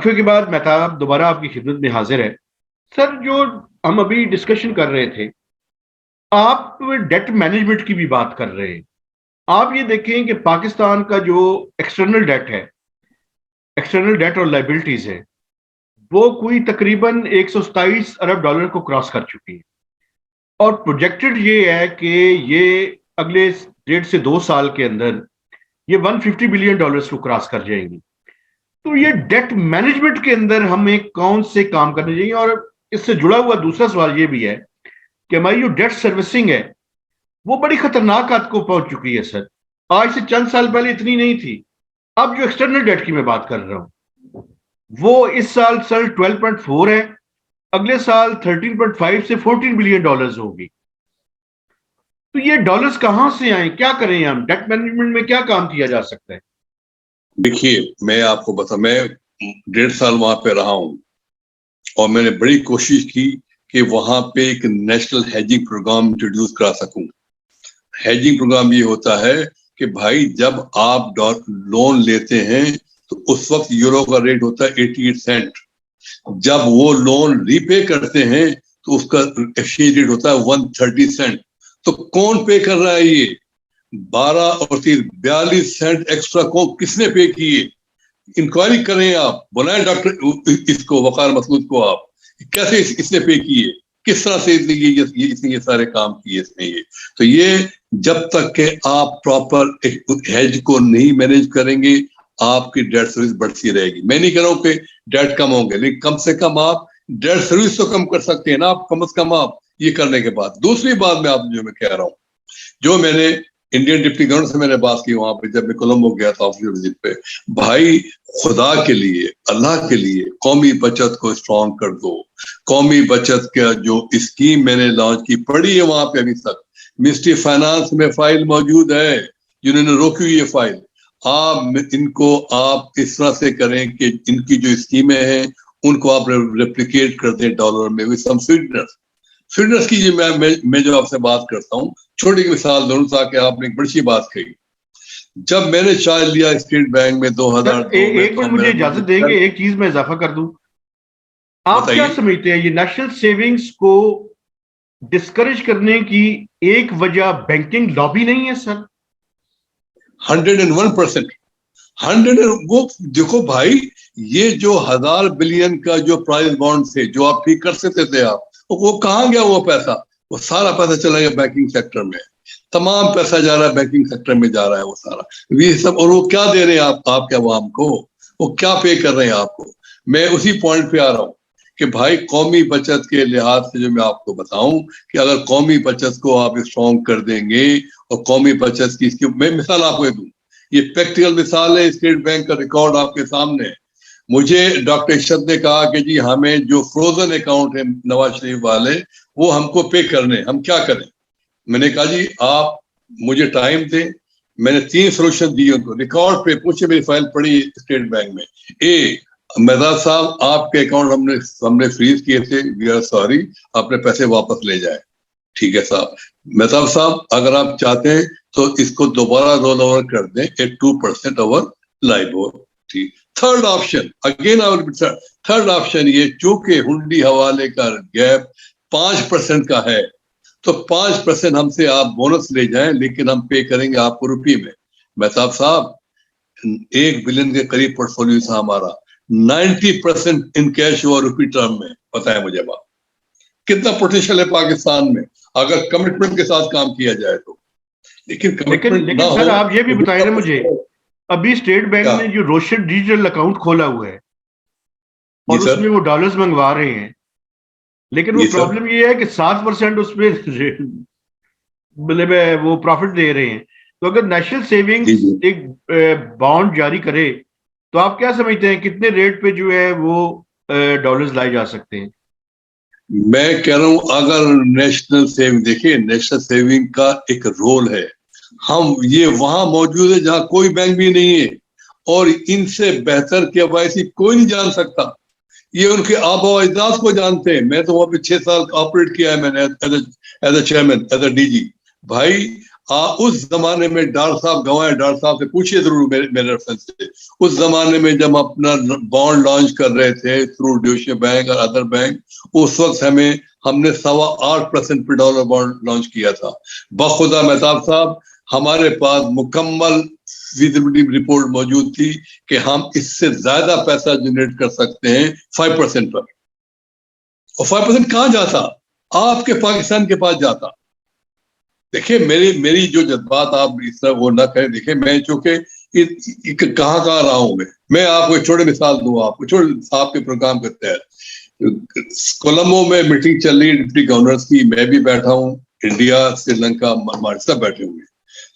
वक्फे के बाद मेहताब दोबारा आपकी खिदमत में हाजिर है। सर, जो हम अभी डिस्कशन कर रहे थे, आप डेट मैनेजमेंट की भी बात कर रहे हैं। आप ये देखें कि पाकिस्तान का जो एक्सटर्नल डेट है, एक्सटर्नल डेट और लाइबिलिटीज है, वो कोई तकरीबन 127 अरब डॉलर को क्रॉस कर चुकी है। और प्रोजेक्टेड ये है कि ये अगले 1.5 से 2 साल के अंदर ये 150 बिलियन डॉलर्स को क्रॉस कर जाएंगी। तो ये डेट मैनेजमेंट के अंदर हमें कौन से काम करने चाहिए? और इससे जुड़ा हुआ दूसरा सवाल ये भी है कि हमारी जो डेट सर्विसिंग है वो बड़ी खतरनाक हद को पहुंच चुकी है सर। आज से चंद साल पहले इतनी नहीं थी। अब जो एक्सटर्नल डेट की मैं बात कर रहा हूं, वो इस साल सर 12.4 है, अगले साल 13.5 से 14 बिलियन डॉलर्स होगी। तो ये डॉलर्स कहां से आए? क्या करें हम? डेट मैनेजमेंट में क्या काम किया जा सकता है? देखिए, मैं आपको बता, मैं 1.5 साल वहां पे रहा हूं और मैंने बड़ी कोशिश की कि वहां पे एक नेशनल हेजिंग प्रोग्राम इंट्रोड्यूस करा सकूं। हेजिंग प्रोग्राम ये होता है कि भाई जब आप लोन लेते हैं तो उस वक्त यूरो का रेट होता है 88 सेंट। जब वो लोन रीपे करते हैं तो उसका एक्सचेंज रेट होता है 130 सेंट। तो कौन पे कर रहा है ये? 12 और 3 42 सेंट एक्स्ट्रा को किसने पे किए? इंक्वायरी करें, आप बुलाएं डॉक्टर इसको, वकार मसूद को, आप कैसे इसने पे किए, किस तरह से इसने ये सारे काम किए इसने ये। तो ये जब तक के आप प्रॉपर हेज को नहीं मैनेज करेंगे आपकी डेट सर्विस बढ़ती रहेगी। मैं नहीं कह रहा हूं कि डेट कम होंगे, लेकिन कम से कम आप डेट सर्विस तो कम कर सकते हैं ना, आप कम से कम आप ये करने के बाद। दूसरी बात में आप जो मैं कह रहा हूं, जो मैंने इंडियन डिप्टी गवर्नर से मैंने बात की वहां पे जब मैं कोलंबो गया था ऑफिशियल विजिट पे, भाई खुदा के लिए, अल्लाह के लिए कौमी बचत को स्ट्रॉन्ग कर दो। कौमी बचत का जो स्कीम मैंने लॉन्च की पड़ी है वहां पे अभी तक मिनिस्ट्री फाइनेंस में फाइल मौजूद है, जिन्होंने रोकी हुई है फाइल। आप इनको आप इस तरह से करें कि इनकी जो स्कीमें हैं उनको आप रेप्लिकेट कर दें डॉलर में विद सम स्वीटनर्स। स्वीटनर्स की मैं जो आपसे बात करता हूँ, छोटी मिसाल दूं ताकि आपने एक बड़ी बात कही। जब मैंने चार्ज लिया स्टेट बैंक में 2002 में, एक मिनट मुझे इजाजत देंगे, एक चीज में इजाफा कर दूं। आप क्या समझते हैं ये नेशनल सेविंग्स को डिस्करेज करने की एक वजह बैंकिंग लॉबी नहीं है सर? 101%। वो देखो भाई, ये जो 1000 बिलियन का जो प्राइस बॉन्ड थे जो आप ठीक कर सकते थे, आप वो कहाँ गया? वो पैसा, वो सारा पैसा चला गया बैंकिंग सेक्टर में। तमाम पैसा जा रहा है बैंकिंग सेक्टर में, जा रहा है वो सारा, ये सब। और वो क्या दे रहे हैं आप क्या आवाम को? वो क्या पे कर रहे हैं आपको? मैं उसी पॉइंट पे आ रहा हूँ कि भाई कौमी बचत के लिहाज से जो मैं आपको बताऊं कि अगर कौमी बचत को आप स्ट्रॉन्ग कर देंगे, और कौमी बचत की इसकी मैं मिसाल आपको दूं, ये प्रैक्टिकल मिसाल है, स्टेट बैंक का रिकॉर्ड आपके सामने। मुझे डॉक्टर इशरत ने कहा कि जी हमें जो फ्रोजन अकाउंट है नवाज शरीफ वाले, वो हमको पे करने, हम क्या करें? मैंने कहा जी आप मुझे टाइम दें। मैंने 3 सोल्यूशन दिए उनको, रिकॉर्ड पे पूछे, मेरी फाइल पड़ी स्टेट बैंक में। मेहताब साहब, आपके अकाउंट हमने फ्रीज किए थे, वी आर सॉरी, अपने पैसे वापस ले जाए। ठीक है साहब। मेहताब साहब, अगर आप चाहते हैं तो इसको दोबारा रोल ओवर कर दें एट 2% ओवर लाइबोर। ठीक। Third option, again third option ये, चूंकि हुंडी हवाले का गैप 5% का है, तो 5% हमसे आप बोनस ले जाएं, लेकिन हम पे करेंगे आपको रुपये में। मेहताब साहब, 1 बिलियन के करीब पोर्टफोलियो था हमारा, 90% इन कैश हुआ रुपी टर्म में। पता है मुझे बात, कितना पोटेंशियल है पाकिस्तान में अगर कमिटमेंट के साथ काम किया जाए तो। लेकिन सर आप ये भी बताएं ना मुझे, अभी स्टेट बैंक ने जो रोशन डिजिटल अकाउंट खोला हुआ है और उसमें वो डॉलर्स मंगवा रहे हैं, लेकिन वो प्रॉब्लम ये है कि 7% उसमें मतलब वो प्रॉफिट दे रहे हैं। तो अगर नेशनल सेविंग्स एक बॉन्ड जारी करे तो आप क्या समझते हैं कितने रेट पे जो है वो डॉलर्स लाए जा सकते हैं? मैं कह रहा हूं अगर नेशनल सेविंग, देखिए नेशनल सेविंग का एक रोल है, हम ये वहां मौजूद है जहां कोई बैंक भी नहीं है, और इनसे बेहतर केवाईसी कोई नहीं जान सकता। ये उनके आबा अजदाद को जानते हैं। मैं तो वहां पे 6 साल ऑपरेट किया है मैंने as a chairman, as a DG. भाई उस जमाने में डॉक्टर साहब गवाए, डॉक्टर साहब से पूछिए जरूर मेरे रेफरेंस से, उस जमाने में जब अपना बॉन्ड लॉन्च कर रहे थे थ्रू ड्यूशे बैंक और अदर बैंक, उस वक्त हमने 8.25% पे डॉलर बॉन्ड लॉन्च किया था। बखुदा मेहताब साहब, हमारे पास मुकम्मल फिजिबिलिटी रिपोर्ट मौजूद थी कि हम इससे ज्यादा पैसा जनरेट कर सकते हैं 5% पर, और 5% कहां जाता? आपके पाकिस्तान के पास जाता। देखिए मेरी जो जज्बात आप इस तरह वो ना करें। देखिए मैं चूंकि कहाँ रहा हूं, मैं आपको एक छोटी मिसाल दूं, आपको छोटे आपके प्रोग्राम के तहत कोलंबो में मीटिंग चल रही है डिप्टी गवर्नर्स की, मैं भी बैठा हूँ, इंडिया श्रीलंका म्यांमार सब बैठे हुए।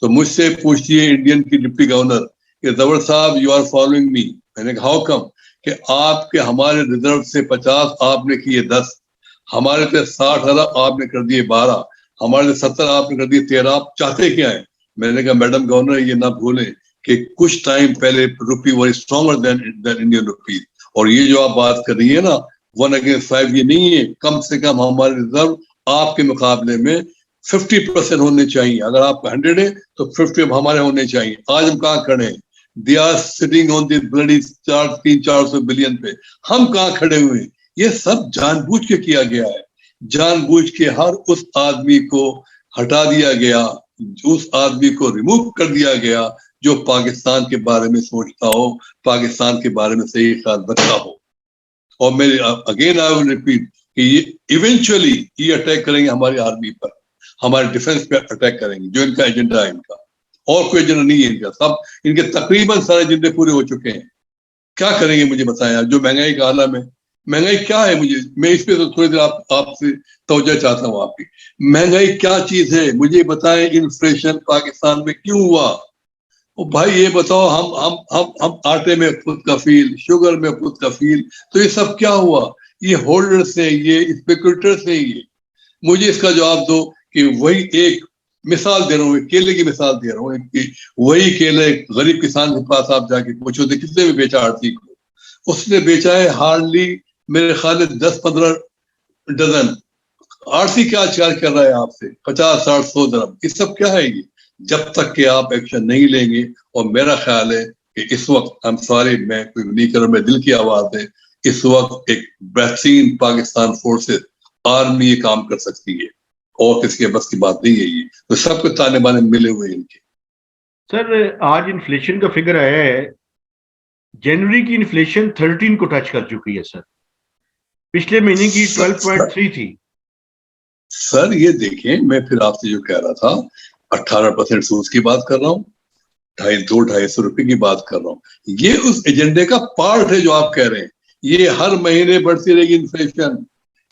तो मुझसे पूछती है इंडियन की डिप्टी गवर्नर कि जबर साहब यू आर फॉलोइंग मी। मैंने कहा हाउ कम? कि आपके हमारे रिजर्व से 50 आपने किए 10, हमारे से 60 आपने कर दिए 12, हमारे 70 आपने कर दिए 13, आप चाहते क्या है? मैंने कहा मैडम गवर्नर ये ना भूलें कि कुछ टाइम पहले रुपी वर स्ट्रॉन्गर देन इंडियन रुपी, और ये जो आप बात कर रही है ना 1/5 ये नहीं है, कम से कम हमारे रिजर्व आपके मुकाबले में 50% होने चाहिए। अगर आपका 100 है तो 50 अब हमारे होने चाहिए। आज हम कहाँ खड़े हैं? They are sitting on this bloody 300-400 billion पे, हम कहाँ खड़े हुए हैं? ये सब जानबूझ के किया गया है, जानबूझ के हर उस आदमी को हटा दिया गया, उस आदमी को रिमूव कर दिया गया जो पाकिस्तान के बारे में सोचता हो, पाकिस्तान के बारे में सही ख्याल रखता हो। और मैं अगेन आई विल रिपीट कि ये इवेंचुअली ये अटैक करेंगे हमारी आर्मी पर, हमारे डिफेंस पे अटैक करेंगे, जो इनका एजेंडा है इनका, और कोई एजेंडा नहीं है इनका। सब इनके तकरीबन सारे एजेंडे पूरे हो चुके हैं। क्या करेंगे मुझे बताएं? जो महंगाई का आलम है, महंगाई क्या है? मुझे मैं इस पे तो थोड़ी देर आपसे तवज्जो चाहता हूँ आपकी। महंगाई क्या चीज है मुझे बताएं। इन्फ्लेशन पाकिस्तान में क्यों हुआ? ओ भाई ये बताओ, हम आटे में खुद कफील, शुगर में खुद कफील, तो ये सब क्या हुआ? ये होल्डर्स है, ये स्पेकुलेटर्स है। ये मुझे इसका जवाब दो कि वही एक मिसाल दे रहा हूँ, केले की मिसाल दे रहा हूँ कि वही केले गरीब किसान के पास आप जाके पूछो तो कितने में बेचा आड़ती को? उसने बेचा है हार्डली मेरे ख्याल में 10-15 डजन। आरसी क्या चार्ज कर रहा है आपसे? 50, 60, 100 दरम। ये सब क्या है ये? जब तक कि आप एक्शन नहीं लेंगे, और मेरा ख्याल है कि इस वक्त, आई एम सॉरी मैं कोई नहीं कर रहा, मैं दिल की आवाज है, इस वक्त एक बेहतरीन पाकिस्तान फोर्सेस आर्मी ये काम कर सकती है, और किसी के बस की बात नहीं है। ये तो सबके ताने बाने मिले हुए इनके। सर आज इन्फ्लेशन का फिगर आया है, जनवरी की इन्फ्लेशन 13 को टच कर चुकी है सर, पिछले महीने की 12.3 थी। सर ये देखें, मैं फिर आपसे जो कह रहा था 18% सूद की बात कर रहा हूँ, 250-250 रुपए की बात कर रहा हूँ। ये उस एजेंडे का पार्ट है जो आप कह रहे हैं। ये हर महीने बढ़ती रहेगी इन्फ्लेशन,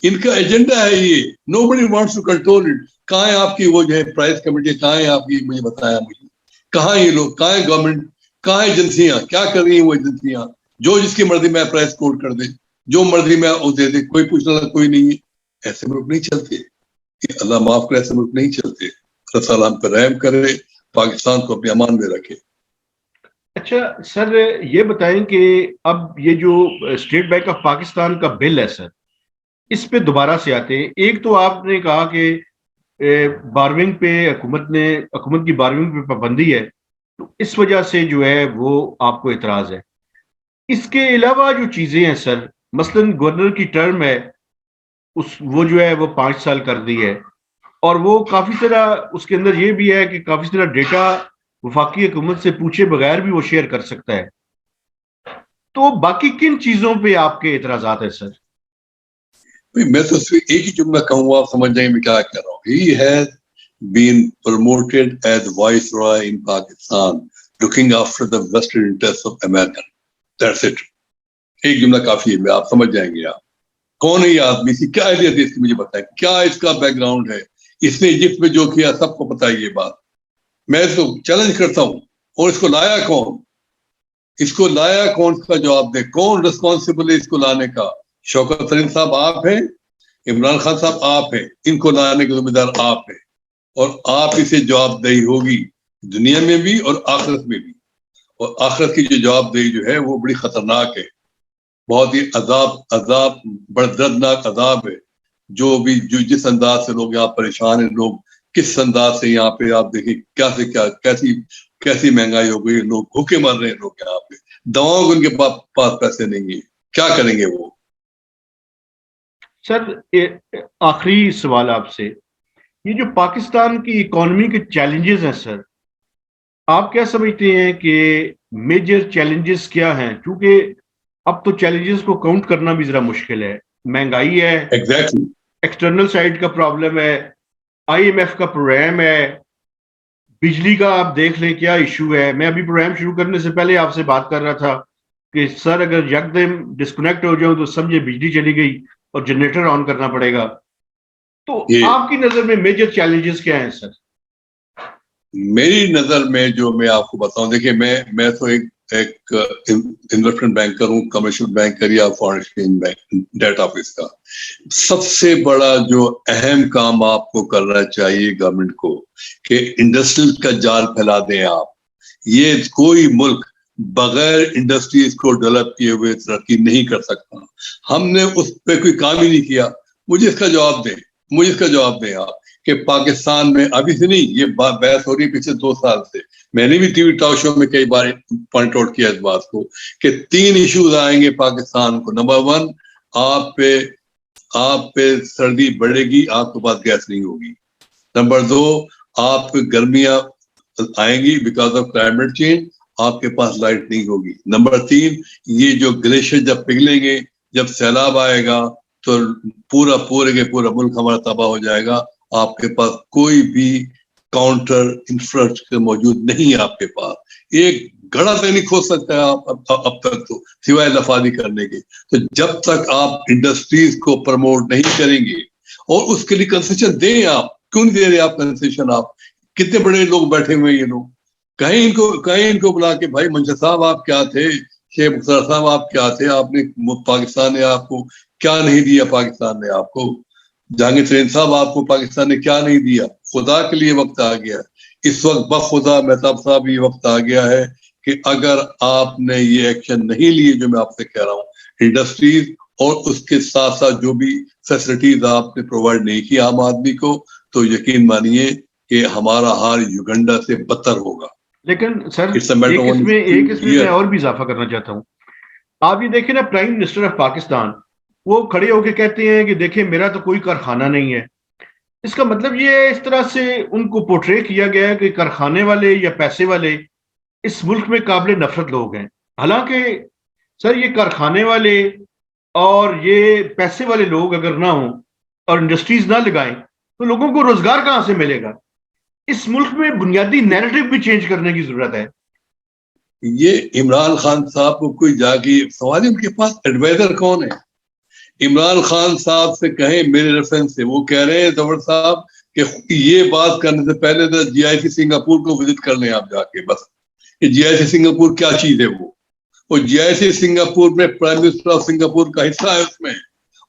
इनका एजेंडा है ये। Nobody wants to control it. कहाँ है आपकी वो जो है प्राइस कमेटी? कहाँ है आपकी? मुझे बताया, मुझे कहाँ ये लोग, कहाँ है गवर्नमेंट, कहाँ है एजेंसियां? क्या कर रही है वो एजेंसियां? जो जिसकी मर्जी में प्राइस कोड कर दे, जो मर्जी में वो दे दे, कोई पूछने वाला कोई नहीं है। ऐसे मुल्क नहीं चलते, अल्लाह माफ करे, ऐसे मुल्क नहीं चलते। अल्लाह हम पर रहम करे, पाकिस्तान को अपने अमान में रखे। अच्छा सर ये बताएं कि अब ये जो स्टेट बैंक ऑफ पाकिस्तान का बिल है सर, इस पे दोबारा से आते हैं। एक तो आपने कहा कि बारविंग पे हुकूमत की बारविंग पे पाबंदी है, तो इस वजह से जो है वो आपको इतराज है। इसके अलावा जो चीजें हैं सर, मसलन गवर्नर की टर्म है, वो जो है वो 5 साल कर दी है, और वो काफी सारा उसके अंदर ये भी है कि काफी सारा डेटा वफाकी हुकूमत से पूछे बगैर भी वो शेयर कर सकता है। तो बाकी किन चीजों पे आपके इतराजात है सर? मैं तो सिर्फ एक ही जुमला कहूंगा, आप समझ जाएंगे मैं क्या कह रहा हूँ। He has been promoted as viceroy in Pakistan, looking after the vested interests of America. That's it. एक जुमला काफी है, आप समझ जाएंगे। आप कौन है ये आदमी? इसकी क्या आइडिया थी इसकी? मुझे बताएं, क्या इसका बैकग्राउंड है? इसने इजिप्ट में जो किया सबको पता है ये बात। मैं तो चैलेंज करता हूँ, और इसको लाया कौन? इसको लाया कौन? इसका जवाब दे। कौन रिस्पॉन्सिबल है इसको लाने का? शौकत तरीन साहब आप हैं, इमरान खान साहब आप हैं, इनको लाने के जिम्मेदार आप हैं, और आप इसे जवाबदेही होगी दुनिया में भी और आखिरत में भी। और आखिरत की जो जवाबदेही जो है वो बड़ी खतरनाक है, बहुत ही अजाब बड़ा दर्दनाक अजाब है। जो जिस अंदाज से लोग यहाँ परेशान हैं, लोग किस अंदाज से यहाँ पे आप देखिए क्या से क्या कैसी कैसी महंगाई हो गई, लोग भूखे मर रहे हैं, लोग यहाँ पे दवाओं के उनके पास पैसे नहीं है, क्या करेंगे वो? सर आखिरी सवाल आपसे, ये जो पाकिस्तान की इकोनॉमी के चैलेंजेस हैं सर, आप क्या समझते हैं कि मेजर चैलेंजेस क्या हैं? क्योंकि अब तो चैलेंजेस को काउंट करना भी जरा मुश्किल है। महंगाई है, एग्जैक्टली एक्सटर्नल साइड का प्रॉब्लम है, आईएमएफ का प्रोग्राम है, बिजली का आप देख लें क्या इशू है। मैं अभी प्रोग्राम शुरू करने से पहले आपसे बात कर रहा था कि सर अगर यकदम डिस्कनेक्ट हो जाऊं तो समझे बिजली चली गई और जनरेटर ऑन करना पड़ेगा। तो ये आपकी नजर में मेजर चैलेंजेस क्या हैं सर? मेरी नजर में जो मैं आपको बताऊं, देखिए मैं तो एक इन्वेस्टमेंट बैंकर हूँ, कमर्शियल बैंकर या foreign exchange bank debt office का। सबसे बड़ा जो अहम काम आपको करना चाहिए गवर्नमेंट को कि इंडस्ट्रियल का जाल फैला दें आप। ये कोई मुल्क बगैर इंडस्ट्रीज को डेवलप किए हुए तरक्की नहीं कर सकता। हमने उस पर कोई काम ही नहीं किया। मुझे इसका जवाब दें आप कि पाकिस्तान में अभी से नहीं, ये बहस हो रही है पिछले 2 साल से। मैंने भी टीवी टॉक शो में कई बार पॉइंट आउट किया इस बात को कि 3 इश्यूज आएंगे पाकिस्तान को। नंबर 1, आप पे सर्दी बढ़ेगी, आपके पास गैस नहीं होगी। नंबर 2, आप गर्मियां आएंगी बिकॉज ऑफ क्लाइमेट चेंज, आपके पास लाइट नहीं होगी। नंबर 3, ये जो ग्लेशियर जब पिघलेंगे, जब सैलाब आएगा तो पूरा मुल्क हमारा तबाह हो जाएगा। आपके पास कोई भी काउंटर इंफ्रास्ट्रक्चर मौजूद नहीं है। आपके पास एक घड़ा तक नहीं खोद सकता है आप अब तक, तो सिवाय लफादी करने के। तो जब तक आप इंडस्ट्रीज को प्रमोट नहीं करेंगे और उसके लिए कंसेशन दें, आप क्यों नहीं दे रहे आप कंसेशन? आप कितने बड़े लोग बैठे हुए हैं ये लोग, कहीं इनको बुला के भाई मंशा साहब आप क्या थे, शेख मुख्तार साहब आप क्या थे, आपने पाकिस्तान ने आपको क्या नहीं दिया, पाकिस्तान ने आपको जहांगीर तरीन साहब आपको पाकिस्तान ने क्या नहीं दिया। खुदा के लिए वक्त आ गया इस वक्त, बखुदा मेहताब साहब ये वक्त आ गया है कि अगर आपने ये एक्शन नहीं लिए जो मैं आपसे कह रहा हूँ, इंडस्ट्रीज और उसके साथ साथ जो भी फैसिलिटीज आपने प्रोवाइड नहीं की आम आदमी को, तो यकीन मानिए कि हमारा हाल युगंडा से बदतर होगा। लेकिन सर एक इसमें मैं और भी इजाफा करना चाहता हूँ। आप ये देखें ना, प्राइम मिनिस्टर ऑफ पाकिस्तान वो खड़े होकर कहते हैं कि देखिए मेरा तो कोई कारखाना नहीं है। इसका मतलब ये है, इस तरह से उनको पोर्ट्रे किया गया है कि कारखाने वाले या पैसे वाले इस मुल्क में काबिल नफरत लोग हैं। हालांकि सर ये कारखाने वाले और ये पैसे वाले लोग अगर ना हो और इंडस्ट्रीज ना लगाएं तो लोगों को रोजगार कहां से मिलेगा? इस मुल्क में बुनियादी नैरेटिव भी चेंज करने की जरूरत है। ये इमरान खान साहब को कोई जाके सवाल, उनके पास एडवाइजर कौन है? इमरान खान साहब से कहें मेरे रेफरेंस से, वो कह रहे हैं जफर साहब कि ये बात करने से पहले तो जीआईसी सिंगापुर को विजिट कर लें आप जाके, बस कि जीआईसी सिंगापुर क्या चीज है वो जीआईसी सिंगापुर में प्राइम मिनिस्टर ऑफ सिंगापुर का हिस्सा है उसमें,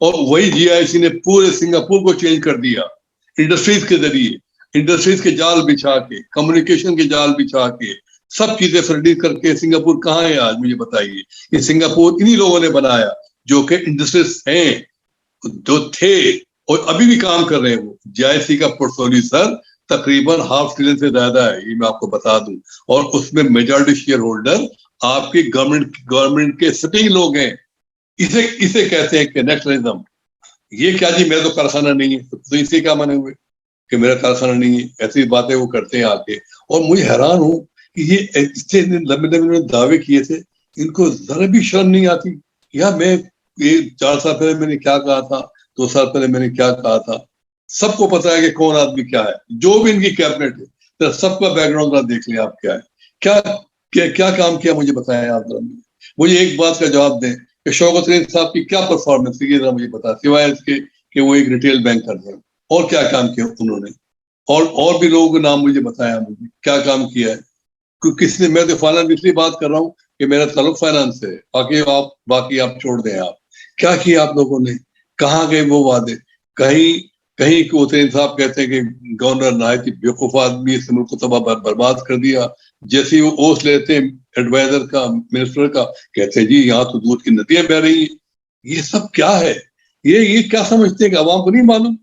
और वही जीआईसी ने पूरे सिंगापुर को चेंज कर दिया इंडस्ट्रीज के जरिए, इंडस्ट्रीज के जाल बिछा के, कम्युनिकेशन के जाल बिछा के, सब चीजें फैसिलिटीज करके। सिंगापुर कहाँ है आज मुझे बताइए? ये सिंगापुर इन्हीं लोगों ने बनाया जो कि इंडस्ट्रीज हैं, जो थे और अभी भी काम कर रहे हैं। वो जीआईसी का पोर्टफोलियो सर तकरीबन $500 बिलियन से ज्यादा है, ये मैं आपको बता दूं, और उसमें मेजॉरिटी शेयर होल्डर आपके गवर्नमेंट के सिटिंग लोग हैं। इसे कहते हैं कि नेशनलिज्म। ये क्या जी मेरा तो कारखाना नहीं है, तो इसे क्या माने हुए कि मेरा कारखाना नहीं है? ऐसी बातें वो करते हैं आके। और मुझे हैरान हूं कि ये इतने लंबे लंबे दावे किए थे, इनको जरा भी शर्म नहीं आती। या मैं ये 4 साल पहले मैंने क्या कहा था, 2 साल पहले मैंने क्या कहा था, सबको पता है कि कौन आदमी क्या है, जो भी इनकी कैबिनेट है, तो सबका बैकग्राउंड देख लें आप क्या है, क्या काम किया मुझे बताएं आप। मुझे एक बात का जवाब दें कि शौकत तरीन साहब की क्या परफॉर्मेंस है, ये जरा मुझे बता, सिवाय इसके कि वो एक रिटेल बैंकर है, और क्या काम किया उन्होंने? और भी लोगों के नाम मुझे बताया, मुझे क्या काम किया है। किसने, मैं तो फाइनेंस इसलिए बात कर रहा हूँ कि मेरा ताल्लुक फाइनेंस से, बाकी आप छोड़ दें। आप क्या किया आप लोगों ने? कहाँ गए वो वादे? कहीं को तरीन साहब कहते हैं कि गवर्नर नहायत बेवकूफ आदमी, इस मुल्क को तबाह बर्बाद कर दिया। जैसे वो ओस लेते हैं एडवाइजर का, मिनिस्टर का, कहते हैं जी यहाँ तो दूध की नदियां बह रही हैं। ये सब क्या है? ये क्या समझते हैं कि आवाम को नहीं मालूम?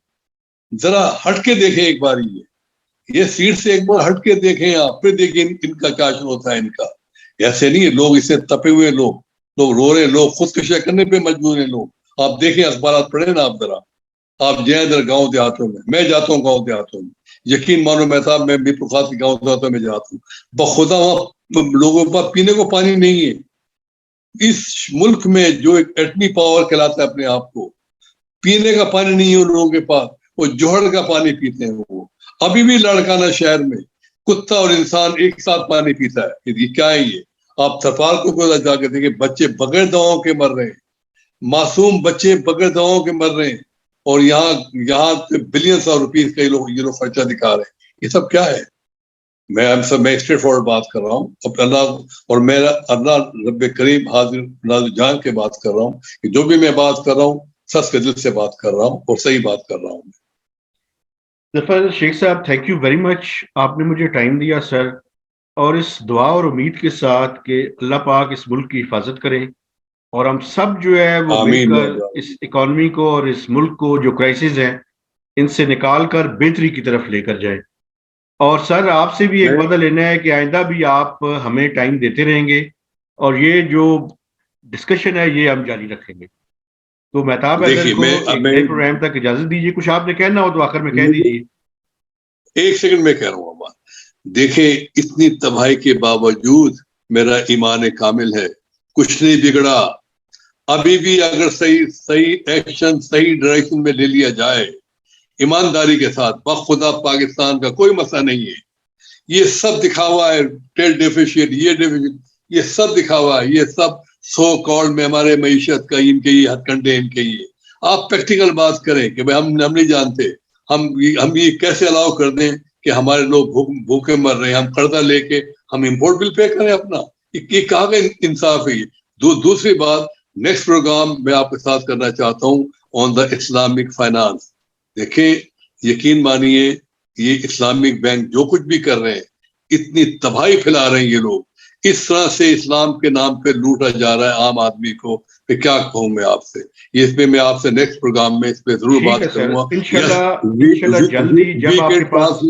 जरा हट के देखें एक बार। ये ये सीट से एक बार हट के देखें आप, फिर देखिए इनका क्या शुरू होता है इनका। ऐसे नहीं है, लोग इससे तपे हुए लोग रो रहे हैं, लोग खुदकुशियां करने पे मजबूर हैं लोग। आप देखें अखबार पढ़े ना आप जरा, आप जाए इधर गाँव देहातों में, मैं जाता हूँ गाँव देहातों में, यकीन मानो मैं साहब, मैं मीरपुर खास के गाँव देहातों में जाता हूँ, बखुदा वहां लोगों के पास पीने को पानी नहीं है। इस मुल्क में जो एक एटमी पावर कहलाता है अपने आप को, पीने का पानी नहीं है उन लोगों के पास, वो जोहर का पानी पीते हैं वो। अभी भी लड़काना शहर में कुत्ता और इंसान एक साथ पानी पीता है, ये क्या है ये? आप थरपाल को जाकर देखिए, बच्चे बगैर दवाओं के मर रहे हैं, मासूम बच्चे बगैर दवाओं के मर रहे हैं, और यहाँ यहाँ बिलियंस ऑफ रुपीज का ये लोग खर्चा दिखा रहे हैं। ये सब क्या है? मैं स्ट्रेट फॉरवर्ड बात कर रहा हूँ, अब अल्लाह और मेरा अल्लाह रब्बे करीम हाजिर नाज़िर जान के बात कर रहा हूँ कि जो भी मैं बात कर रहा हूँ सच के दिल से बात कर रहा हूँ और सही बात कर रहा हूँ। जफर शेख साहब, थैंक यू वेरी मच, आपने मुझे टाइम दिया सर, और इस दुआ और उम्मीद के साथ कि अल्लाह पाक इस मुल्क की हिफाजत करें और हम सब जो है वो आमीन। मिलकर इस इकॉनमी को और इस मुल्क को जो क्राइसिस हैं इनसे निकाल कर बेहतरी की तरफ लेकर जाए। और सर आपसे भी एक वादा लेना है कि आइंदा भी आप हमें टाइम देते रहेंगे और ये जो डिस्कशन है ये हम जारी रखेंगे। तो मेहताब अहमद को एक नए प्रोग्राम तक इजाजत दीजिए। कुछ आपने कहना हो तो आखिर में कह दीजिए। एक सेकंड में कह रहा हूँ बात। देखें, इतनी तबाही के बावजूद मेरा ईमान कामिल है, कुछ नहीं बिगड़ा। अभी भी अगर सही सही एक्शन सही डायरेक्शन में ले लिया जाए ईमानदारी के साथ, बखुदा पाकिस्तान का कोई मसला नहीं है। ये सब दिखावा है, ट्रेड डेफिशिएट, ये डेफिशिएट, ये सब दिखावा है, ये सब सो कॉल्ड में हमारे मईशत का इनके ये हथकंडे इनके ये। आप प्रैक्टिकल बात करें कि भाई हम नहीं जानते, हम ये कैसे अलाउ कर दें कि हमारे लोग भूखे मर रहे हैं, हम कर्जा लेके हम इंपोर्ट बिल पे करें अपना? ये कहाँ का इंसाफ है ये? दूसरी बात, नेक्स्ट प्रोग्राम मैं आपके साथ करना चाहता हूँ ऑन द इस्लामिक फाइनेंस। देखें, यकीन मानिए, ये इस्लामिक बैंक जो कुछ भी कर रहे हैं, इतनी तबाही फैला रहे हैं ये लोग, इस तरह से इस्लाम के नाम पे लूटा जा रहा है आम आदमी को, फिर क्या कहूँ मैं आपसे। ये इसमें मैं आपसे नेक्स्ट प्रोग्राम में इस पे जरूर बात करूंगा। इंशाल्लाह जल्दी जब आपके पास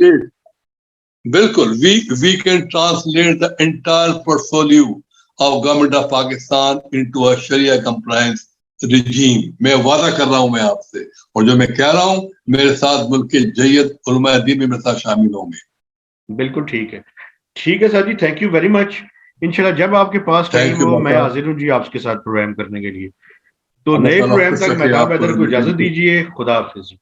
बिल्कुल we can translate the entire portfolio of government of Pakistan into a sharia compliance regime. मैं वादा कर रहा हूं मैं आपसे, और जो मैं कह रहा हूं मेरे साथ मुल्क के जय्यद उलमा दीन भी मेरे साथ शामिल होंगे। बिल्कुल ठीक है sir ji, thank you very much. इंशाल्लाह जब आपके पास टाइम हो मैं हाजिर हूँ जी आपके साथ प्रोग्राम करने के लिए। तो नए प्रोग्राम तक मेहताब हैदर को इजाजत दीजिए। खुदा हाफिज।